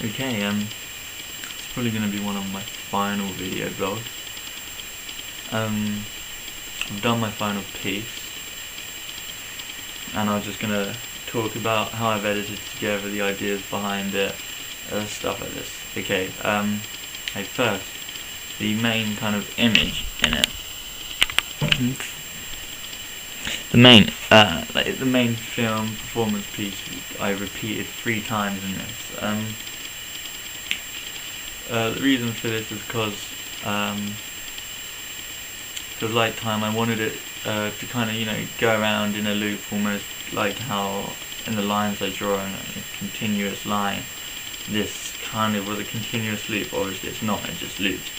Okay, it's probably going to be one of my final video vlogs. I've done my final piece, and I was just going to talk about how I've edited together the ideas behind it, stuff like this. Okay, first, the main kind of image in it. The main film performance piece I repeated 3 times in this. The reason for this is because like time, I wanted it to kind of go around in a loop, almost like how in the lines I draw in a continuous line. This kind of was a continuous loop. Obviously it's not, it just loops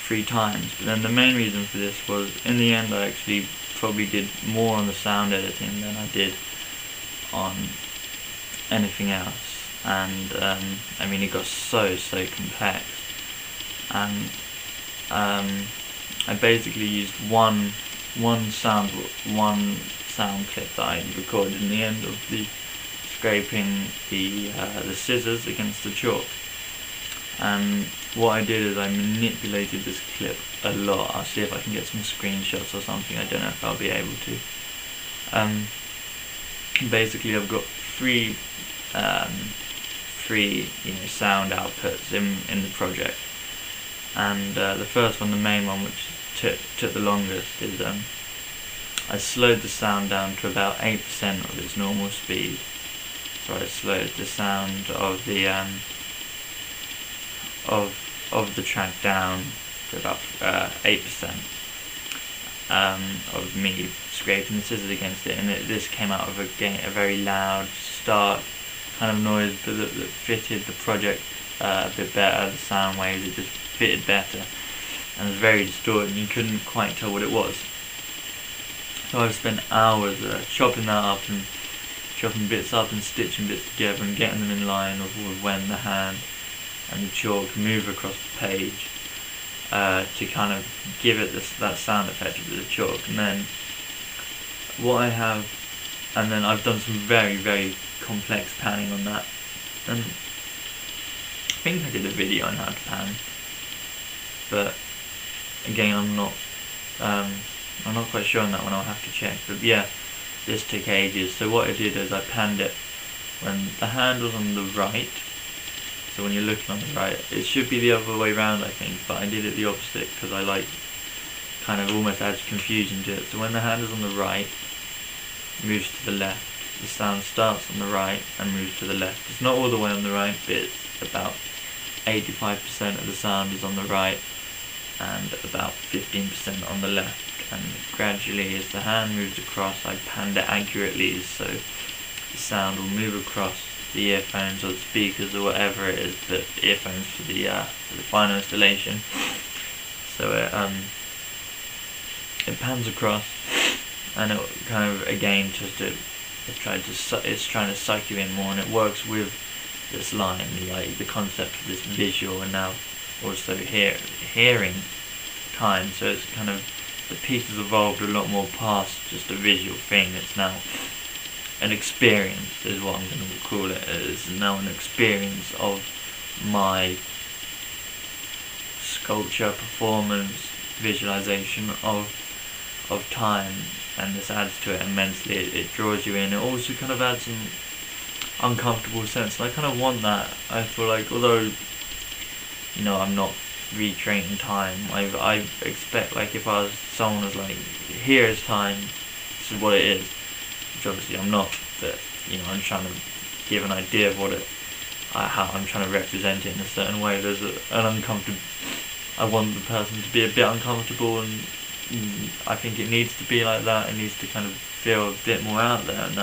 3 times. But then the main reason for this was, in the end, I actually probably did more on the sound editing than I did on anything else, and I mean, it got so complex, and I basically used one sound clip that I recorded in the end of the scraping the scissors against the chalk. And what I did is I manipulated this clip a lot. I'll see if I can get some screenshots or something. I don't know if I'll be able to. Basically, I've got three sound outputs in the project, and the first one, the main one, which took the longest, is I slowed the sound down to about 8% of its normal speed. So I slowed the sound of the of the track down to about 8% of me scraping the scissors against it, and this came out of a very loud, stark kind of noise, but that fitted the project a bit better. The sound waves, it just fitted better, and it was very distorted, and you couldn't quite tell what it was. So I've spent hours chopping that up and chopping bits up and stitching bits together and getting them in line with when the hand and the chalk move across the page to kind of give it that sound effect of the chalk. And then I've done some very complex panning on that, and I think I did a video on how to pan, but again I'm not quite sure on that one. I'll have to check. But yeah, this took ages. So what I did is I panned it when the hand was on the right. So when you're looking on the right, it should be the other way around, I think, but I did it the opposite because I like kind of almost adds confusion to it. So when the hand is on the right, moves to the left, the sound starts on the right and moves to the left. It's not all the way on the right, but it's about 85% of the sound is on the right and about 15% on the left. And gradually, as the hand moves across, I panned it accurately so the sound will move across the earphones or the speakers or whatever it is, but earphones for the final installation. So it pans across, and it kind of again it's trying to suck you in more, and it works with this line, the concept of this visual, and now also hearing time. So it's kind of, the piece has evolved a lot more past just a visual thing. It's now an experience, is what I'm going to call it. It's now an experience of my sculpture, performance, visualization of time, and this adds to it immensely. It draws you in. It also kind of adds an uncomfortable sense, and I kind of want that. I feel like, although I'm not recreating time, I expect, like, if someone was like, here is time, this is what it is, which obviously I'm not, but I'm trying to give an idea of how I'm trying to represent it in a certain way. There's an uncomfortable, I want the person to be a bit uncomfortable, and I think it needs to be like that. It needs to kind of feel a bit more out there in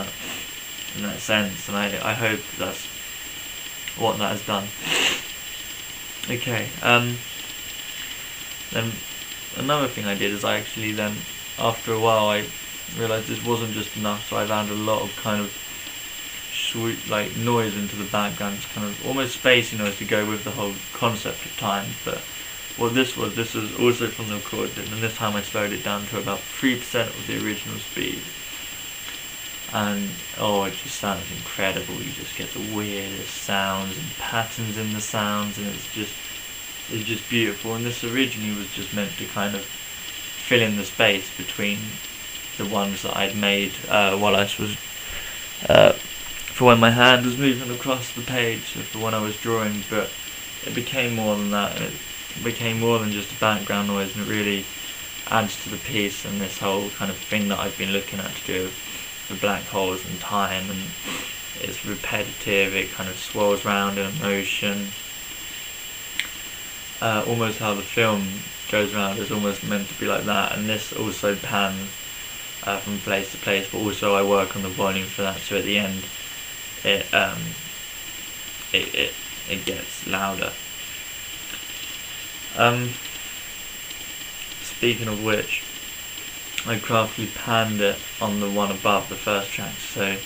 that sense, and I hope that's what that has done. Okay, then another thing I did is I actually then, after a while, I realised this wasn't just enough, so I found a lot of kind of sweet, like, noise into the background, just kind of almost spacey noise to go with the whole concept of time. But what this was also from the recording, and this time I slowed it down to about 3% of the original speed. and oh, it just sounds incredible. You just get the weirdest sounds and patterns in the sounds, and it's just beautiful. And this originally was just meant to kind of fill in the space between the ones that I'd made while I was for when my hand was moving across the page, so for when I was drawing. But it became more than that, and it became more than just a background noise, and it really adds to the piece and this whole kind of thing that I've been looking at to do the black holes and time, and it's repetitive, it kind of swirls around in motion, almost how the film goes around is almost meant to be like that. And this also pans from place to place, but also I work on the volume for that, so at the end it gets louder. Speaking of which, I craftily panned it on the one above the first track, so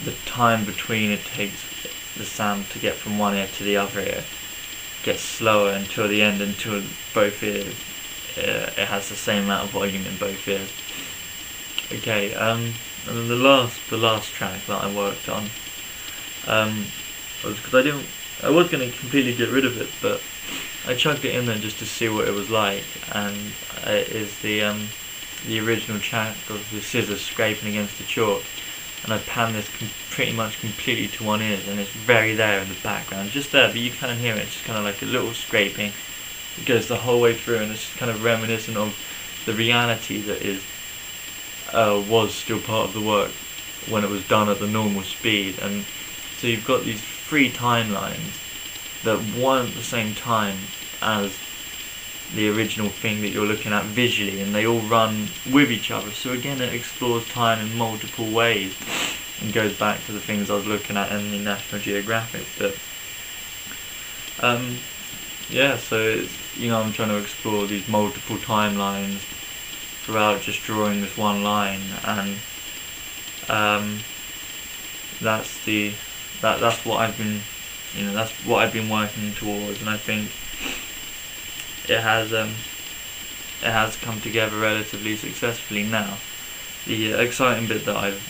the time between it takes the sound to get from one ear to the other ear gets slower until the end, until both ears, it has the same amount of volume in both ears. Okay, and then the last track that I worked on was because I was going to completely get rid of it, but I chucked it in there just to see what it was like, and it is the original track of the scissors scraping against the chalk, and I panned this pretty much completely to one ear, and it's very there in the background, just there, but you can hear it. It's just kind of like a little scraping. It goes the whole way through, and it's just kind of reminiscent of the reality that was still part of the work when it was done at the normal speed. And so you've got these three timelines that weren't the same time as the original thing that you're looking at visually, and they all run with each other. So again, it explores time in multiple ways and goes back to the things I was looking at in the National Geographic. But yeah, so it's, I'm trying to explore these multiple timelines throughout just drawing this one line, and that's what I've been that's what I've been working towards, and I think it has come together relatively successfully now. The exciting bit that I've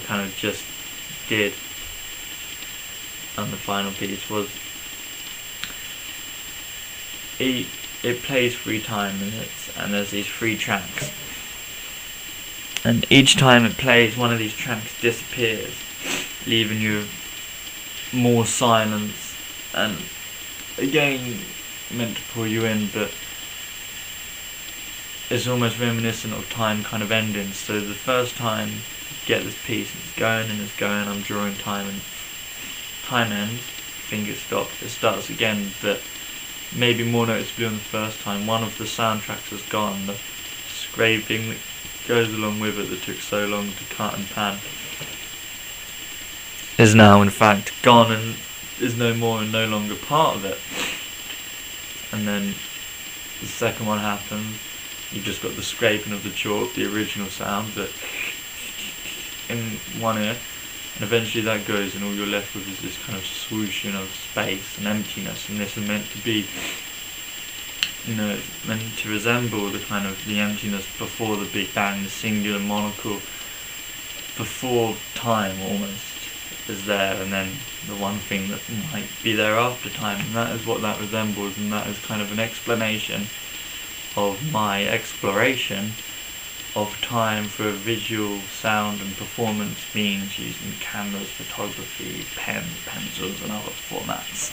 kind of just did on the final piece was it plays 3 times, and there's these 3 tracks, and each time it plays, one of these tracks disappears, leaving you more silence, and again meant to pull you in, but it's almost reminiscent of time kind of ending. So the first time you get this piece, it's going and it's going, I'm drawing time, and time ends, finger stops, it starts again, but maybe more noticeably on the first time, one of the soundtracks has gone. The scraping that goes along with it that took so long to cut and pan is now in fact gone and is no more and no longer part of it. And then the second one happens, you've just got the scraping of the chalk, the original sound, but in one ear, and eventually that goes, and all you're left with is this kind of swooshing of space and emptiness. And this is meant to be, meant to resemble the kind of the emptiness before the Big Bang, the singular monocle before time almost is there, and then the one thing that might be there after time, and that is what that resembles. And that is kind of an explanation of my exploration of time for visual, sound and performance means using cameras, photography, pens, pencils and other formats.